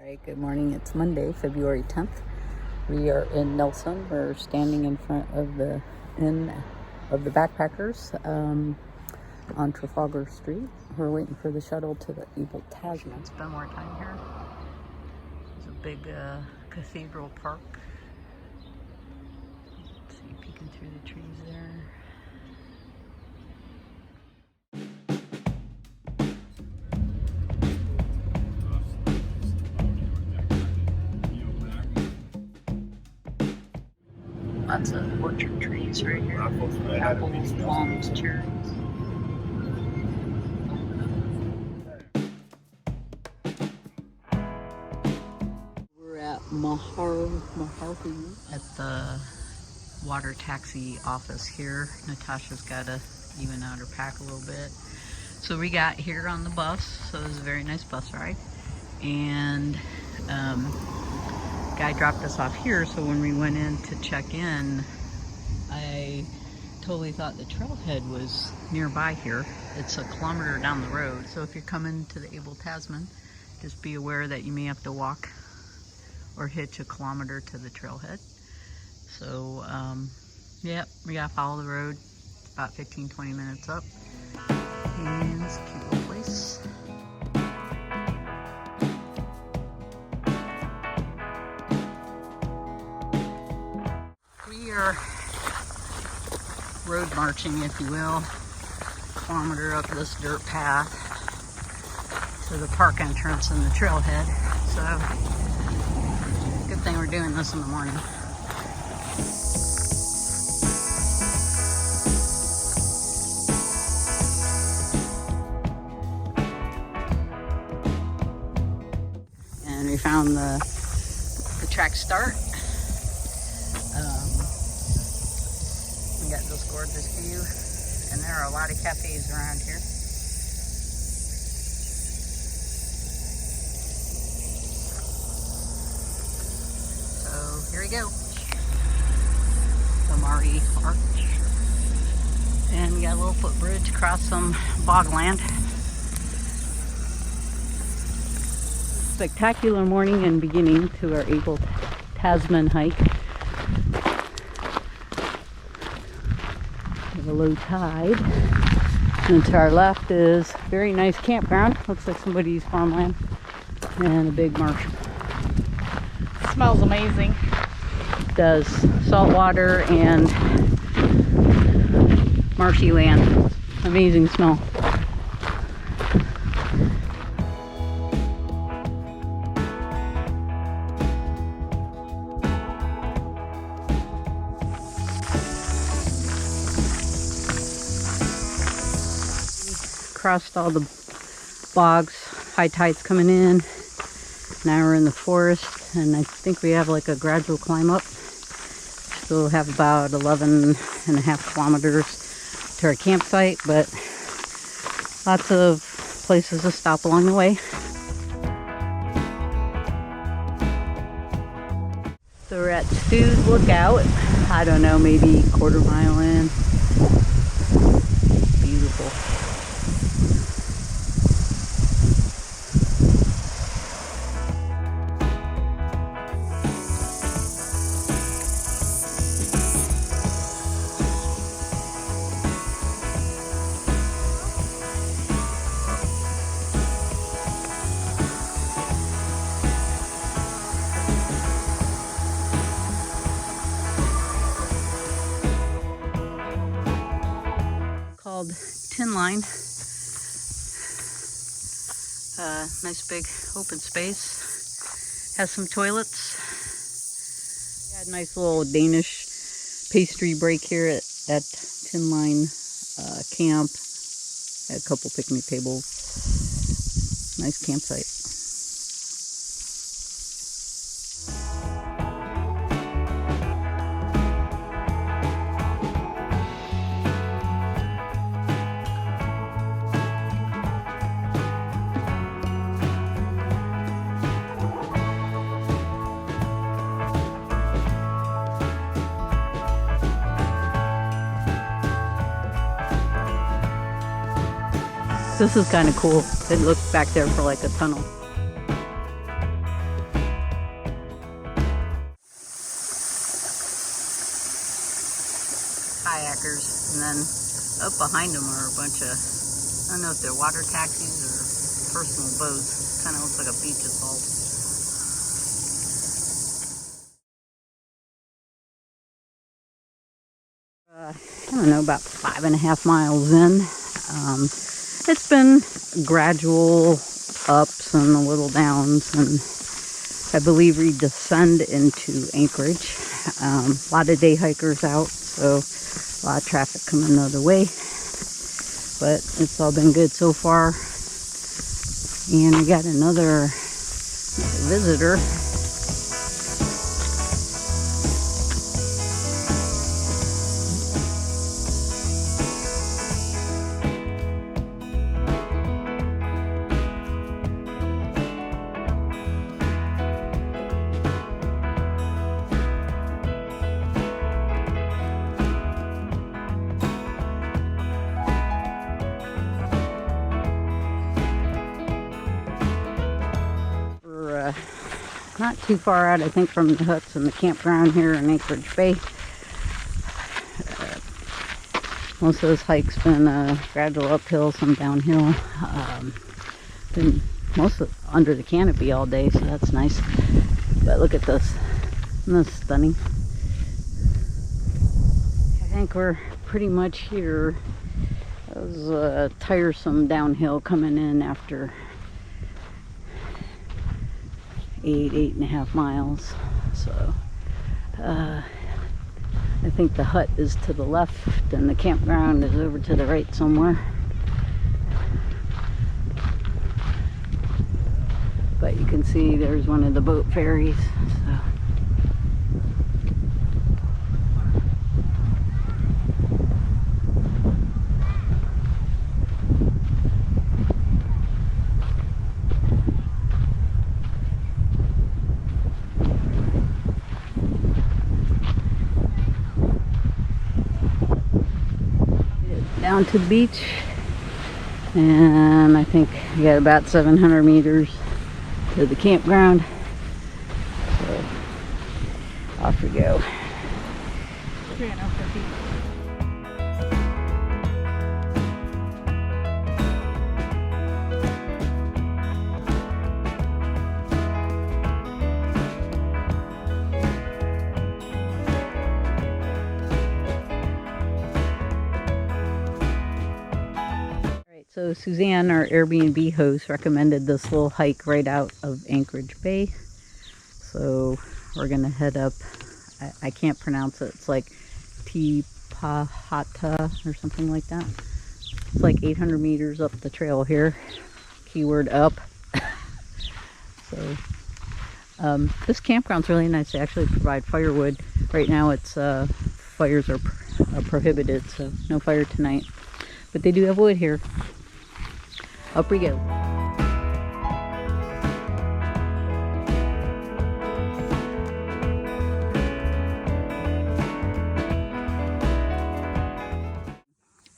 Alright, good morning. It's Monday, February 10th. We are in Nelson. We're standing in front of the Inn of the Backpackers on Trafalgar Street. We're waiting for the shuttle to the Abel Tasman. Spend more time here. There's a big cathedral park. Let's see, peeking through the trees there. Lots of orchard trees right here. Apples, plums, cherries. We're at Marahau at the water taxi office here. Natasha's got to even out her pack a little bit. So we got here on the bus. So it was a very nice bus ride. And guy dropped us off here, so when we went in to check in, I totally thought the trailhead was nearby here. It's a kilometer down the road, so if you're coming to the Abel Tasman, just be aware that you may have to walk or hitch a kilometer to the trailhead. So yep, we gotta follow the road. It's about 15-20 minutes up, and it's a cute little place. We are road marching, if you will, a kilometer up this dirt path to the park entrance and the trailhead. So, good thing we're doing this in the morning. And we found the track start. Got this gorgeous view, and there are a lot of cafes around here. So here we go. The Marahau Arch. And we got a little footbridge across some bogland. Spectacular morning and beginning to our Abel Tasman hike. A low tide, and to our left is a very nice campground. Looks like somebody's farmland, and a big marsh. Smells amazing. It does. Salt water and marshy land. Amazing smell. Crossed all the bogs, high tides coming in. Now we're in the forest, and I think we have like a gradual climb up. Still have about 11.5 kilometers to our campsite, but lots of places to stop along the way. So we're at Stu's Lookout. I don't know, maybe quarter mile in. Beautiful. Called Tin Line. Nice big open space. Has some toilets. Had a nice little Danish pastry break here at Tin Line camp. Had a couple picnic tables. Nice campsite. This is kind of cool. It looks back there for like a tunnel. And then up behind them are a bunch of, I don't know if they're water taxis or personal boats. Kind of looks like a beach of salt. I don't know, about 5.5 miles in. It's been gradual ups and a little downs, and I believe we descend into Anchorage. A lot of day hikers out, so a lot of traffic coming the other way. But it's all been good so far. And we got another visitor. Not too far out, I think, from the huts and the campground here in Anchorage Bay. Most of this hike's been gradual uphill, some downhill. Been most of under the canopy all day, so that's nice. But look at this. Isn't this stunning? I think we're pretty much here. It was tiresome downhill coming in after 8.5 miles. So I think the hut is to the left and the campground is over to the right somewhere. But you can see there's one of the boat ferries. So. Down to the beach, and I think we got about 700 meters to the campground, so off we go. 350. So Suzanne, our Airbnb host, recommended this little hike right out of Anchorage Bay. So we're going to head up, I can't pronounce it, it's like Tipahata or something like that. It's like 800 meters up the trail here. Keyword up. So this campground's really nice. They actually provide firewood. Right now it's fires are prohibited, so no fire tonight. But they do have wood here. Up we go.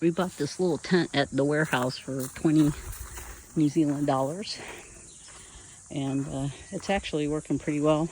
We bought this little tent at the warehouse for 20 New Zealand dollars. And it's actually working pretty well.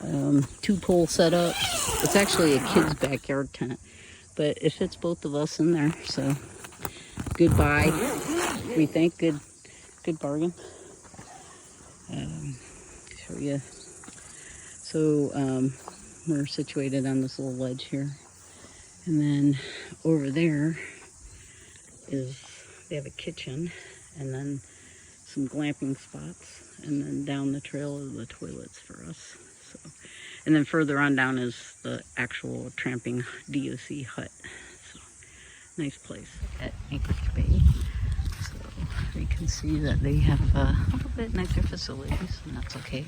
2 pole setup. It's actually a kid's backyard tent, but it fits both of us in there, so good buy. We think good bargain. Show you. So we're situated on this little ledge here, and then over there is, they have a kitchen, and then some glamping spots, and then down the trail are the toilets for us. So, and then further on down is the actual tramping DOC hut. So nice place at Anchorage Bay. So you can see that they have a little bit nicer facilities, and that's okay.